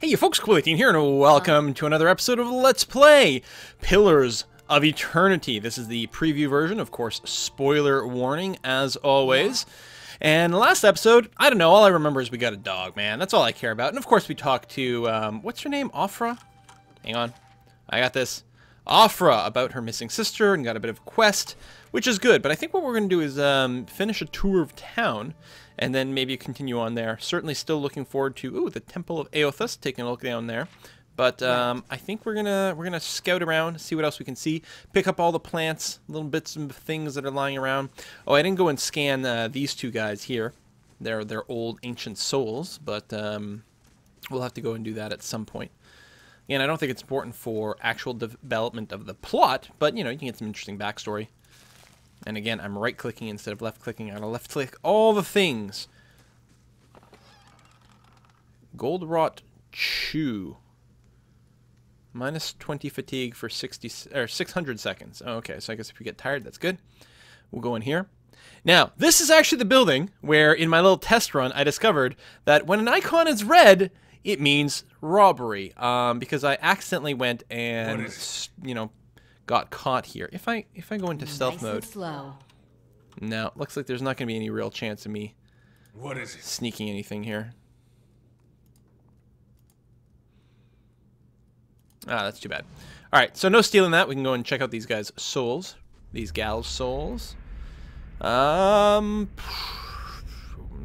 Hey you folks, Cool18 here, and welcome to another episode of Let's Play Pillars of Eternity. This is the preview version, of course, spoiler warning, as always. And last episode, I don't know, all I remember is we got a dog, man. That's all I care about. And of course we talked to, what's her name? Afra? Hang on. I got this. Afra, about her missing sister, and got a bit of a quest, which is good. But I think what we're going to do is finish a tour of town, and then maybe continue on there. Certainly still looking forward to, ooh, the Temple of Aothus, taking a look down there. But I think we're gonna scout around, see what else we can see, pick up all the plants, little bits of things that are lying around. Oh, I didn't go and scan these two guys here. They're old ancient souls, but we'll have to go and do that at some point. Again, I don't think it's important for actual development of the plot, but you know, you can get some interesting backstory. And again, I'm right-clicking instead of left-clicking. I'm going to left-click all the things. Gold Rot Chew. Minus 20 fatigue for 600 seconds. Oh, okay, so I guess if you get tired, that's good. We'll go in here. Now, this is actually the building where, in my little test run, I discovered that when an icon is red, it means robbery. Because I accidentally went and, you know, got caught here. If I go into stealth mode, slow. No, looks like there's not going to be any real chance of me sneaking anything here. Ah, that's too bad. All right, so no stealing that. We can go and check out these guys' souls, these gals' souls.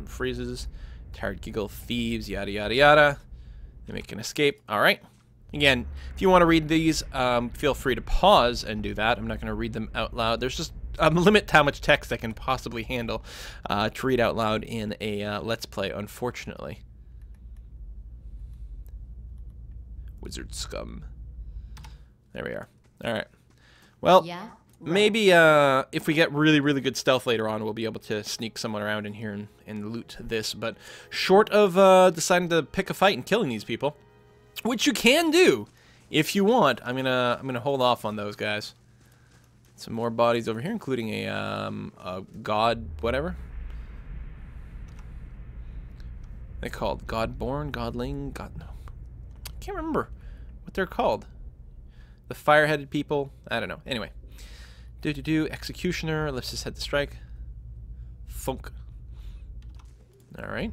Freezes, tired giggle, thieves, yada yada yada. They make an escape. All right. Again, if you want to read these, feel free to pause and do that. I'm not going to read them out loud. There's just a limit to how much text I can possibly handle to read out loud in a Let's Play, unfortunately. Wizard scum. There we are. All right. Well, yeah, right. Maybe if we get really, really good stealth later on, we'll be able to sneak someone around in here and loot this. But short of deciding to pick a fight and killing these people, which you can do if you want. I'm gonna hold off on those guys. Some more bodies over here, including a god, whatever they called, godborn, godling, god. No, I can't remember what they're called. The fire-headed people. I don't know. Anyway, executioner lifts his head to strike. Thunk. All right.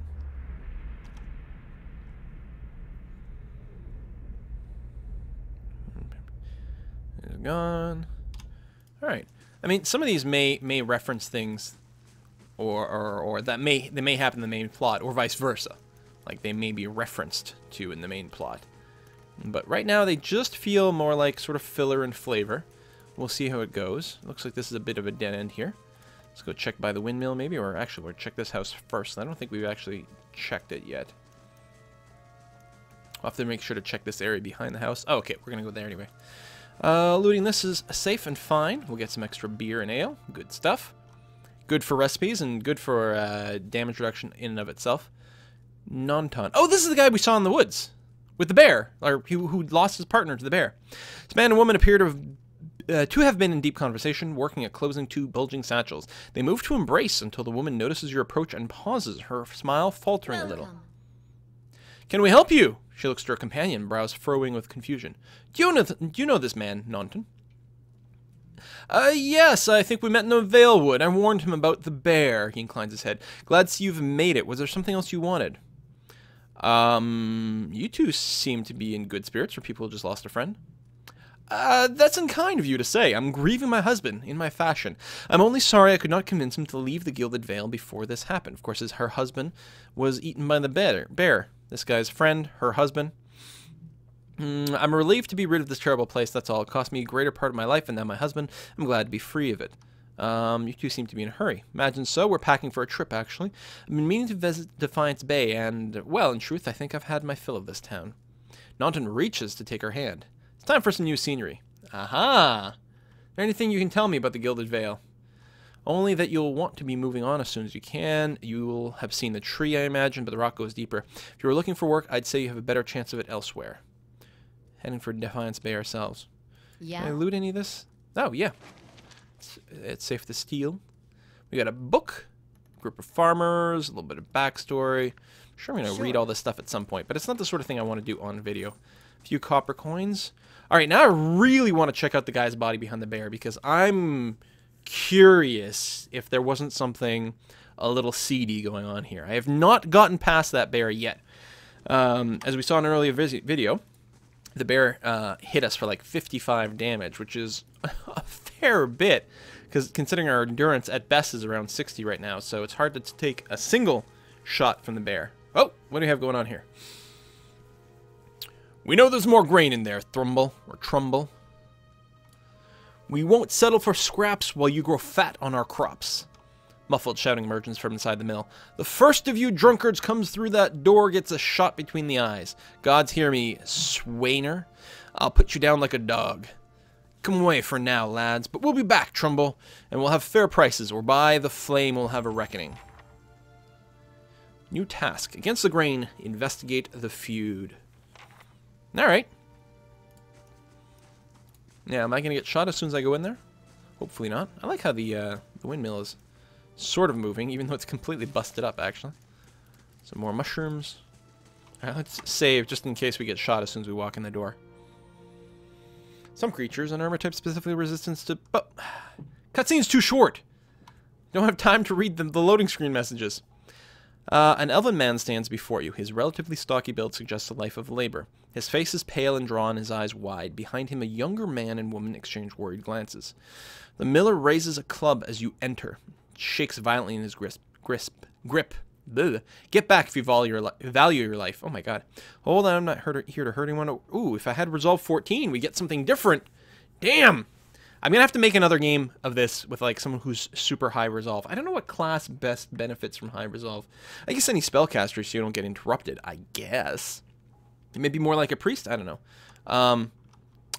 Gone. All right. I mean, some of these may reference things, or that they may happen in the main plot, or vice versa. Like they may be referenced to in the main plot. But right now they just feel more like sort of filler and flavor. We'll see how it goes. Looks like this is a bit of a dead end here. Let's go check by the windmill maybe, or actually we'll check this house first. I don't think we've actually checked it yet. I'll have to make sure to check this area behind the house. Oh, okay, we're gonna go there anyway. Looting this is safe and fine. We'll get some extra beer and ale. Good stuff. Good for recipes and good for damage reduction in and of itself. Non-ton. Oh, this is the guy we saw in the woods with the bear, or who lost his partner to the bear. This man and woman appear to have been in deep conversation, working at closing two bulging satchels. They move to embrace until the woman notices your approach and pauses, her smile faltering a little. Can we help you? She looks to her companion, brows furrowing with confusion. Do you know this man, Naunton? Yes, I think we met in the Valewood. I warned him about the bear. He inclines his head. Glad to see you've made it. Was there something else you wanted? You two seem to be in good spirits for people who just lost a friend. That's unkind of you to say. I'm grieving my husband, in my fashion. I'm only sorry I could not convince him to leave the Gilded Vale before this happened. Of course, her husband was eaten by the bear. This guy's friend, her husband. I'm relieved to be rid of this terrible place, that's all. It cost me a greater part of my life, and now my husband. I'm glad to be free of it. You two seem to be in a hurry. Imagine so. We're packing for a trip, actually. I've been meaning to visit Defiance Bay, and, well, in truth, I think I've had my fill of this town. Naunton reaches to take her hand. It's time for some new scenery. Aha! Is there anything you can tell me about the Gilded Vale? Only that you'll want to be moving on as soon as you can. You'll have seen the tree, I imagine, but the rock goes deeper. If you were looking for work, I'd say you have a better chance of it elsewhere. Heading for Defiance Bay ourselves. Yeah. Can I loot any of this? Oh, yeah. It's safe to steal. We got a book, group of farmers, a little bit of backstory. Sure, I'm going to read all this stuff at some point, but it's not the sort of thing I want to do on video. A few copper coins. All right, now I really want to check out the guy's body behind the bear because I'm curious if there wasn't something a little seedy going on here. I have not gotten past that bear yet. As we saw in an earlier video, the bear hit us for like 55 damage, which is a fair bit, because considering our endurance at best is around 60 right now, so it's hard to take a single shot from the bear. Oh, what do we have going on here? We know there's more grain in there, Thrumble, or Trumble. We won't settle for scraps while you grow fat on our crops. Muffled shouting emerges from inside the mill. The first of you drunkards comes through that door gets a shot between the eyes. Gods hear me, Swainer. I'll put you down like a dog. Come away for now, lads, but we'll be back, Trumble, and we'll have fair prices, or by the flame we'll have a reckoning. New task. Against the grain, investigate the feud. Alright. Yeah, am I going to get shot as soon as I go in there? Hopefully not. I like how the windmill is sort of moving, even though it's completely busted up, actually. Some more mushrooms. Alright, let's save just in case we get shot as soon as we walk in the door. Some creatures and armor type specifically resistance to... Oh, cutscene's too short! Don't have time to read the loading screen messages. An elven man stands before you. His relatively stocky build suggests a life of labor. His face is pale and drawn, his eyes wide. Behind him, a younger man and woman exchange worried glances. The miller raises a club as you enter. It shakes violently in his grip. Bleh. Get back if you value your life. Oh my god. Hold on, I'm not here to hurt anyone. Ooh, if I had Resolve 14, we get something different. Damn! I'm going to have to make another game of this with, like, someone who's super high resolve. I don't know what class best benefits from high resolve. I guess any spellcaster so you don't get interrupted, I guess. Maybe more like a priest? I don't know.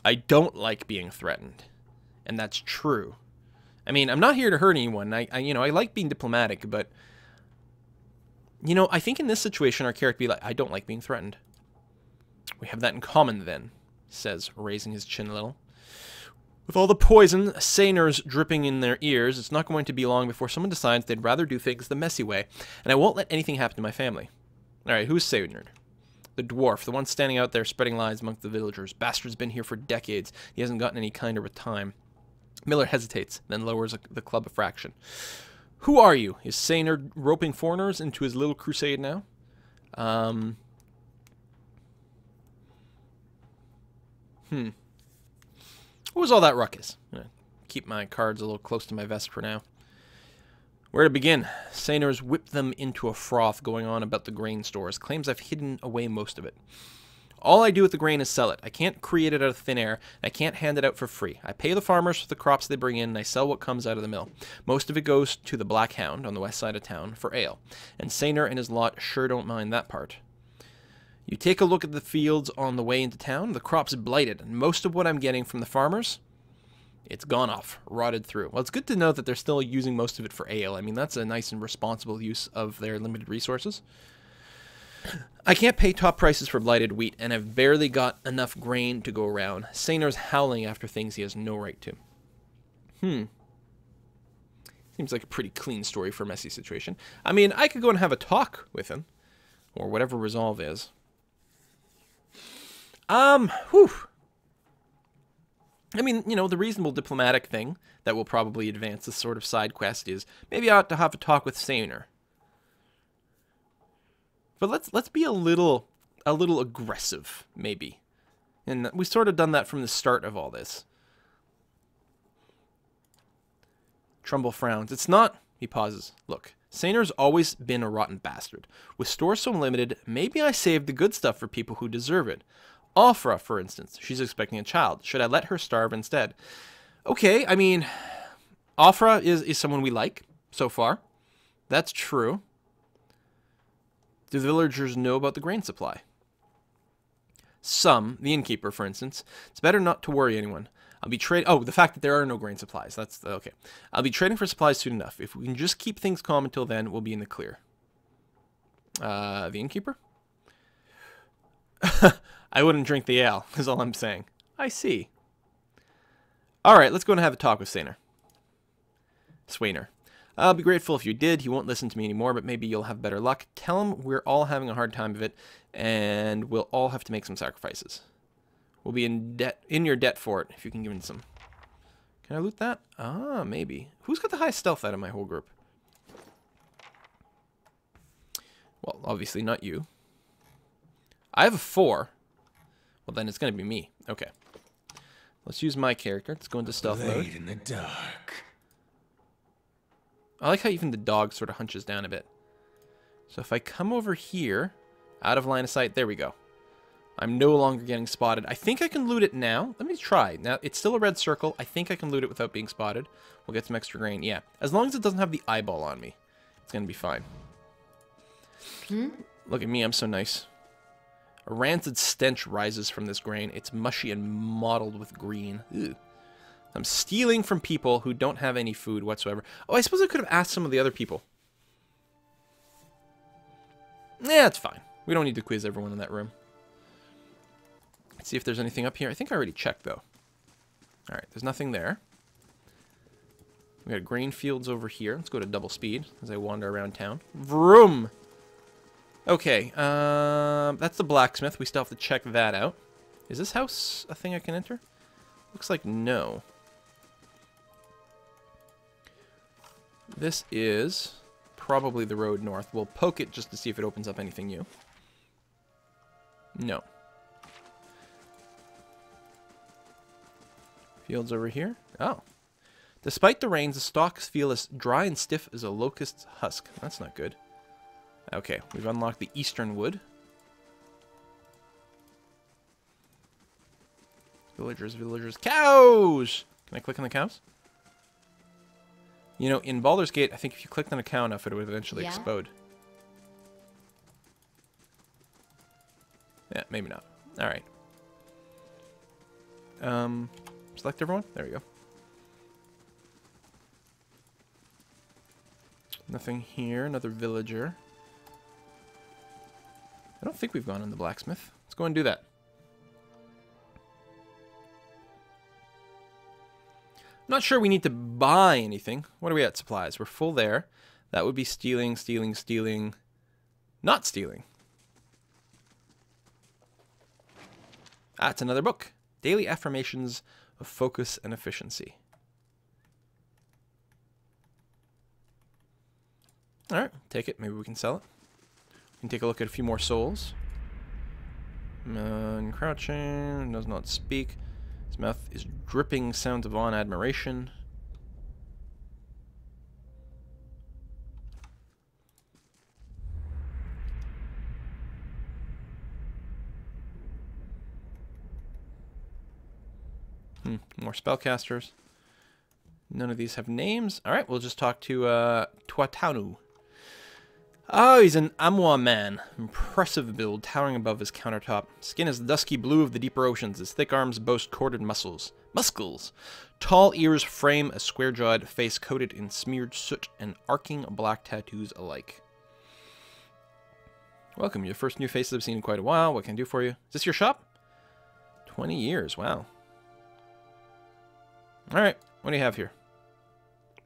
I don't like being threatened. And that's true. I mean, I'm not here to hurt anyone. I like being diplomatic, but... You know, I think in this situation our character be like, I don't like being threatened. We have that in common, then, says, raising his chin a little. With all the poison, Sainers dripping in their ears, it's not going to be long before someone decides they'd rather do things the messy way, and I won't let anything happen to my family. Alright, who's Sainer? The dwarf, the one standing out there spreading lies among the villagers. Bastard's been here for decades. He hasn't gotten any kinder with time. Miller hesitates, then lowers the club a fraction. Who are you? Is Sainer roping foreigners into his little crusade now? What was all that ruckus? Keep my cards a little close to my vest for now. Where to begin? Sainers whip them into a froth going on about the grain stores. Claims I've hidden away most of it. All I do with the grain is sell it. I can't create it out of thin air. I can't hand it out for free. I pay the farmers for the crops they bring in, and I sell what comes out of the mill. Most of it goes to the Black Hound on the west side of town for ale. And Sainer and his lot sure don't mind that part. You take a look at the fields on the way into town, the crop's blighted, and most of what I'm getting from the farmers, it's gone off, rotted through. Well, it's good to know that they're still using most of it for ale. I mean, that's a nice and responsible use of their limited resources. I can't pay top prices for blighted wheat, and I've barely got enough grain to go around. Sainer's howling after things he has no right to. Seems like a pretty clean story for a messy situation. I mean, I could go and have a talk with him, or whatever resolve is. I mean, you know, the reasonable diplomatic thing that will probably advance this sort of side quest is maybe I ought to have a talk with Sainer. But let's be a little aggressive, maybe. And we've sort of done that from the start of all this. Trumbull frowns. It's not... He pauses. Look, Sainer's always been a rotten bastard. With stores so limited, maybe I saved the good stuff for people who deserve it. Afra, for instance. She's expecting a child. Should I let her starve instead? Okay, I mean... Afra is someone we like, so far. That's true. Do the villagers know about the grain supply? Some. The innkeeper, for instance. It's better not to worry anyone. I'll be trading... Oh, the fact that there are no grain supplies. That's... Okay. I'll be trading for supplies soon enough. If we can just keep things calm until then, we'll be in the clear. The innkeeper? I wouldn't drink the ale, is all I'm saying. I see. Alright, let's go and have a talk with Sainer. Swainer. I'll be grateful if you did. He won't listen to me anymore, but maybe you'll have better luck. Tell him we're all having a hard time of it, and we'll all have to make some sacrifices. We'll be in your debt for it, if you can give him some. Can I loot that? Ah, maybe. Who's got the highest stealth out of my whole group? Well, obviously not you. I have a 4. Well, then it's going to be me. Okay. Let's use my character. Let's go into stealth mode. In the dark. I like how even the dog sort of hunches down a bit. So if I come over here, out of line of sight, there we go. I'm no longer getting spotted. I think I can loot it now. Let me try. Now, it's still a red circle. I think I can loot it without being spotted. We'll get some extra grain. Yeah. As long as it doesn't have the eyeball on me, it's going to be fine. Look at me. I'm so nice. A rancid stench rises from this grain. It's mushy and mottled with green. Ew. I'm stealing from people who don't have any food whatsoever. Oh, I suppose I could have asked some of the other people. Yeah, it's fine. We don't need to quiz everyone in that room. Let's see if there's anything up here. I think I already checked, though. All right, there's nothing there. We got grain fields over here. Let's go to double speed as I wander around town. Vroom! Okay, that's the blacksmith. We still have to check that out. Is this house a thing I can enter? Looks like no. This is probably the road north. We'll poke it just to see if it opens up anything new. No. Fields over here. Oh. Despite the rains, the stalks feel as dry and stiff as a locust's husk. That's not good. Okay, we've unlocked the eastern wood. Villagers, villagers, cows! Can I click on the cows? You know, in Baldur's Gate, I think if you clicked on a cow enough, it would eventually explode. Yeah, maybe not. Alright. Select everyone? There we go. Nothing here. Another villager. I don't think we've gone on the blacksmith. Let's go and do that. I'm not sure we need to buy anything. What are we at? Supplies. We're full there. That would be stealing, stealing, stealing. Not stealing. Ah, it's another book. Daily Affirmations of Focus and Efficiency. Alright, take it. Maybe we can sell it. We can take a look at a few more souls. Crouching, does not speak. His mouth is dripping sounds of awe and admiration. More spellcasters. None of these have names. Alright, we'll just talk to Tuatanu. Oh, he's an Amwa man. Impressive build, towering above his countertop. Skin is the dusky blue of the deeper oceans. His thick arms boast corded muscles. Tall ears frame a square-jawed face coated in smeared soot and arcing black tattoos alike. Welcome, your first new faces I've seen in quite a while. What can I do for you? Is this your shop? 20 years, wow. Alright, what do you have here?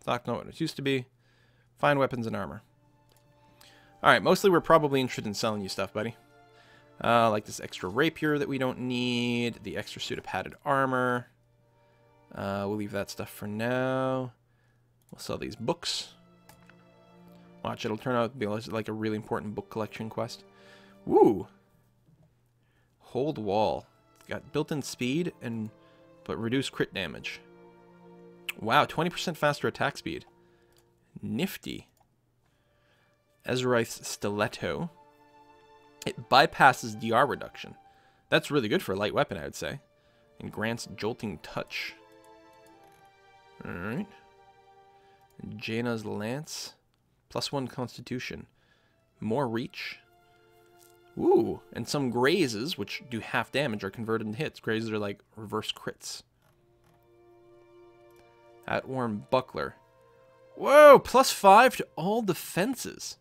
Thought not what it used to be. Fine weapons and armor. Alright, mostly we're probably interested in selling you stuff, buddy. Like this extra rapier that we don't need. The extra suit of padded armor. We'll leave that stuff for now. We'll sell these books. Watch, it'll turn out to be like a really important book collection quest. Woo! Hold wall. It's got built-in speed but reduced crit damage. Wow, 20% faster attack speed. Nifty. Ezraith's Stiletto. It bypasses DR reduction. That's really good for a light weapon, I would say. And grants Jolting Touch. Alright. Jaina's Lance. +1 Constitution. More Reach. Ooh, and some grazes, which do half damage, are converted into hits. Grazes are like reverse crits. Outworn Buckler. Whoa, +5 to all defenses.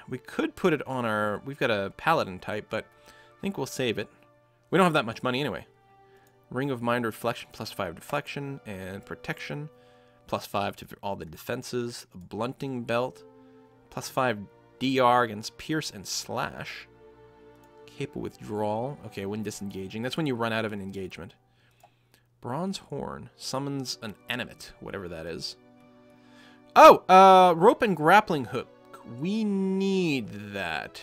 We could put it on our... We've got a paladin type, but I think we'll save it. We don't have that much money anyway. Ring of Mind Reflection, +5 deflection and protection. +5 to all the defenses. A blunting belt. +5 DR against pierce and slash. Capable withdrawal. Okay, when disengaging. That's when you run out of an engagement. Bronze horn. Summons an animate. Whatever that is. Oh! Rope and grappling hook. We need that.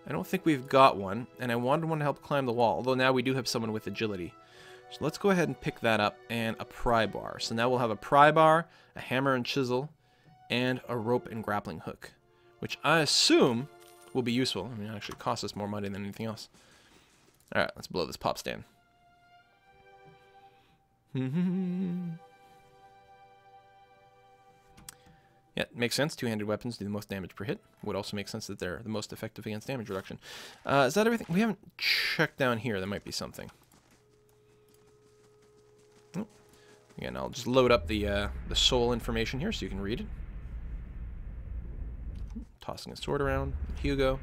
I don't think we've got one. And I wanted one to help climb the wall. Although now we do have someone with agility. So let's go ahead and pick that up. And a pry bar. So now we'll have a pry bar, a hammer and chisel, and a rope and grappling hook. Which I assume will be useful. I mean, it actually costs us more money than anything else. Alright, let's blow this pop stand. Yeah, makes sense. Two-handed weapons do the most damage per hit. Would also make sense that they're the most effective against damage reduction. Is that everything? We haven't checked down here. There might be something. Oh. Again, I'll just load up the soul information here so you can read it. Tossing a sword around. Hugo.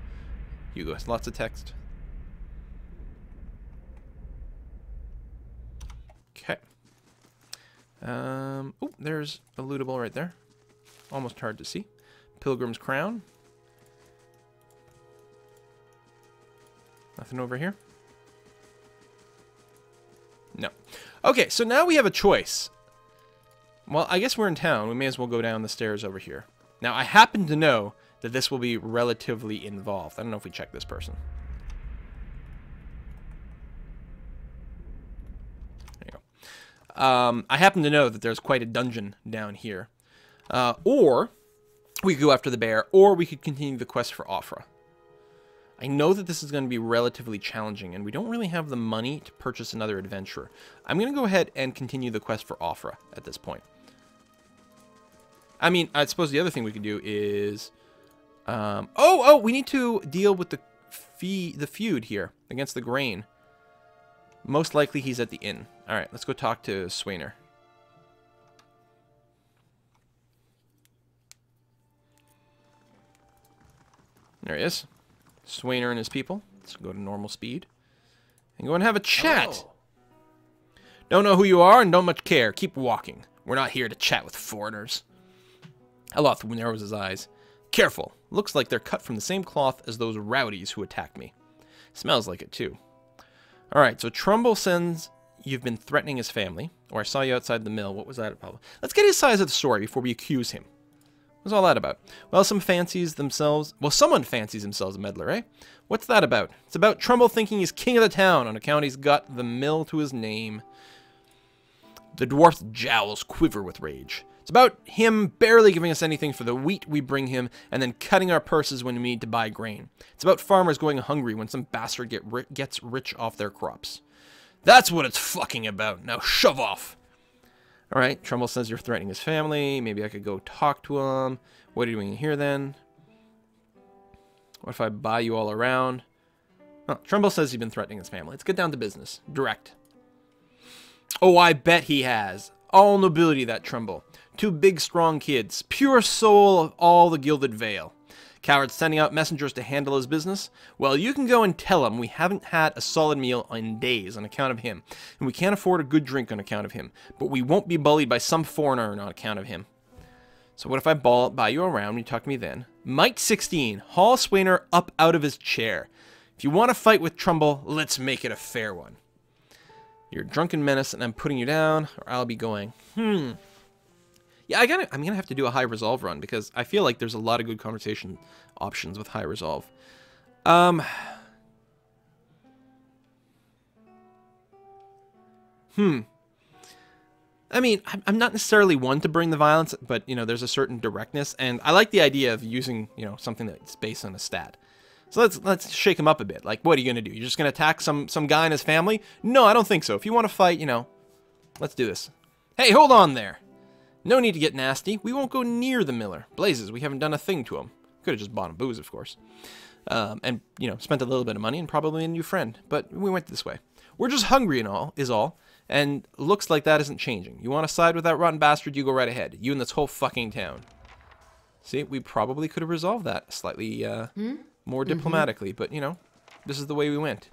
Hugo has lots of text. Okay. Oh, there's a lootable right there. Almost hard to see. Pilgrim's crown. Nothing over here? No. Okay, so now we have a choice. Well, I guess we're in town. We may as well go down the stairs over here. Now, I happen to know that this will be relatively involved. I don't know if we check this person. There you go. I happen to know that there's quite a dungeon down here. Or we could go after the bear, or we could continue the quest for Ophrah. I know that this is going to be relatively challenging, and we don't really have the money to purchase another adventurer. I'm going to go ahead and continue the quest for Ophrah at this point. I mean, I suppose the other thing we could do is... we need to deal with the feud here against the grain. Most likely he's at the inn. Alright, let's go talk to Swainer. There he is. Swainer and his people. Let's go to normal speed. And go and have a chat. Oh. Don't know who you are and don't much care. Keep walking. We're not here to chat with foreigners. Eloth narrows his eyes. Careful. Looks like they're cut from the same cloth as those rowdies who attacked me. Smells like it too. Alright, so Trumbull sends you've been threatening his family. Or I saw you outside the mill. What was that about? Let's get his side of the story before we accuse him. What's all that about? Well, someone fancies themselves a meddler, eh? What's that about? It's about Trumbull thinking he's king of the town on account he's got the mill to his name. The dwarf's jowls quiver with rage. It's about him barely giving us anything for the wheat we bring him and then cutting our purses when we need to buy grain. It's about farmers going hungry when some bastard gets rich off their crops. That's what it's fucking about. Now shove off. Alright, Trumbull says you're threatening his family. Maybe I could go talk to him. What are you doing here then? What if I buy you all around? Oh, Trumbull says you've been threatening his family. Let's get down to business. Direct. Oh, I bet he has. All nobility, that Trumbull. Two big, strong kids. Pure soul of all the Gilded Vale. Coward's sending out messengers to handle his business? Well, you can go and tell him we haven't had a solid meal in days on account of him, and we can't afford a good drink on account of him, but we won't be bullied by some foreigner on account of him. So what if I buy you around when you talk to me then? Mite 16, haul Swainer up out of his chair. If you want to fight with Trumbull, let's make it a fair one. You're a drunken menace, and I'm putting you down, or I'll be going, Yeah, I'm gonna have to do a high resolve run because I feel like there's a lot of good conversation options with high resolve. I mean, I'm not necessarily one to bring the violence, but you know, there's a certain directness, and I like the idea of using, you know, something that's based on a stat. So let's shake him up a bit. Like, what are you gonna do? You're just gonna attack some guy and his family? No, I don't think so. If you want to fight, you know, let's do this. Hey, hold on there. No need to get nasty. We won't go near the miller. Blazes, we haven't done a thing to him. Could have just bought him booze, of course. And, you know, spent a little bit of money and probably a new friend. But we went this way. We're just hungry and all, is all. And looks like that isn't changing. You want to side with that rotten bastard, you go right ahead. You and this whole fucking town. See, we probably could have resolved that slightly more diplomatically. But, you know, this is the way we went.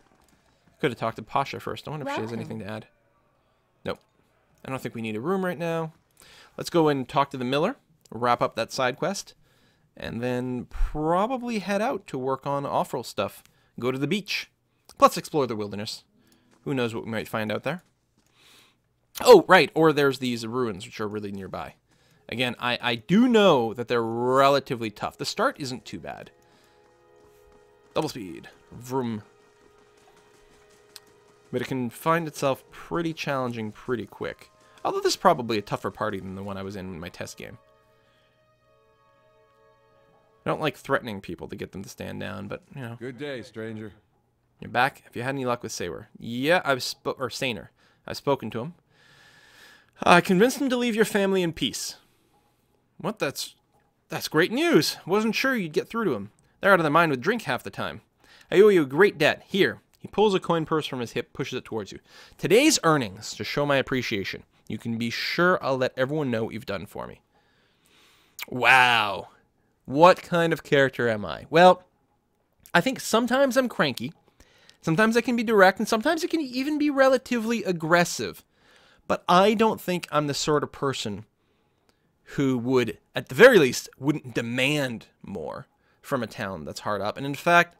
Could have talked to Pasha first. I wonder if she has anything to add. Nope. I don't think we need a room right now. Let's go and talk to the miller, wrap up that side quest, and then probably head out to work on off-roll stuff. Go to the beach. Plus explore the wilderness. Who knows what we might find out there. Oh, right, or there's these ruins, which are really nearby. Again, I do know that they're relatively tough. The start isn't too bad. Double speed. Vroom. But it can find itself pretty challenging pretty quick. Although this is probably a tougher party than the one I was in my test game. I don't like threatening people to get them to stand down, but, you know. Good day, stranger. You're back. Have you had any luck with Sawer? Yeah, or Saner. I've spoken to him. I convinced him to leave your family in peace. What? That's great news. Wasn't sure you'd get through to him. They're out of their mind with drink half the time. I owe you a great debt. Here. He pulls a coin purse from his hip, pushes it towards you. Today's earnings, to show my appreciation. You can be sure I'll let everyone know what you've done for me. Wow. What kind of character am I? Well, I think sometimes I'm cranky. Sometimes I can be direct, and sometimes it can even be relatively aggressive. But I don't think I'm the sort of person who would, at the very least, wouldn't demand more from a town that's hard up. And in fact,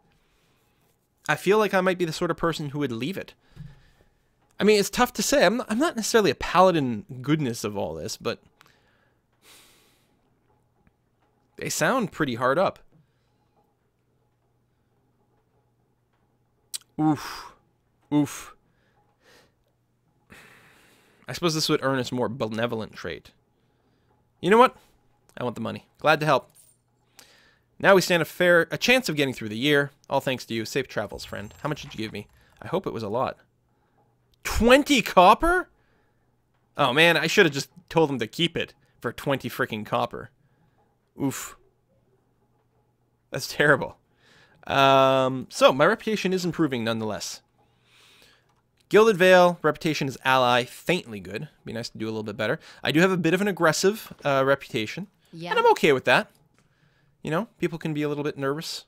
I feel like I might be the sort of person who would leave it. I mean, it's tough to say. I'm not necessarily a paladin goodness of all this, but they sound pretty hard up. Oof. Oof. I suppose this would earn us more benevolent trait. You know what? I want the money. Glad to help. Now we stand a chance of getting through the year. All thanks to you. Safe travels, friend. How much did you give me? I hope it was a lot. 20 copper? Oh, man, I should have just told him to keep it for 20 freaking copper. Oof. That's terrible. So, my reputation is improving nonetheless. Gilded Vale, reputation as ally, faintly good. Be nice to do a little bit better. I do have a bit of an aggressive reputation, and I'm okay with that. You know, people can be a little bit nervous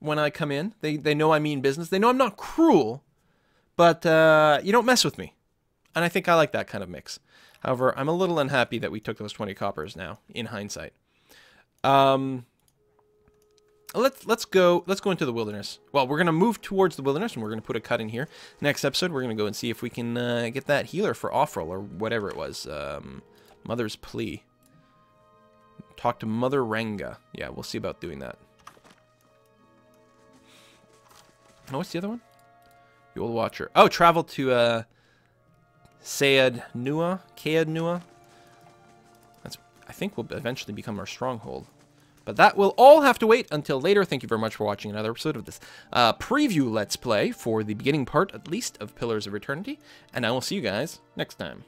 when I come in. They know I mean business. They know I'm not cruel, but you don't mess with me. And I think I like that kind of mix. However, I'm a little unhappy that we took those 20 coppers now, in hindsight. Let's go into the wilderness. Well, we're going to move towards the wilderness, and we're going to put a cut in here. Next episode, we're going to go and see if we can get that healer for off-roll, or whatever it was. Mother's Plea. Talk to Mother Ranga. Yeah, we'll see about doing that. Oh, what's the other one? The Old Watcher. Oh, travel to Caed Nua. That's, I think, will eventually become our stronghold. But that will all have to wait until later. Thank you very much for watching another episode of this preview Let's Play for the beginning part, at least, of Pillars of Eternity. And I will see you guys next time.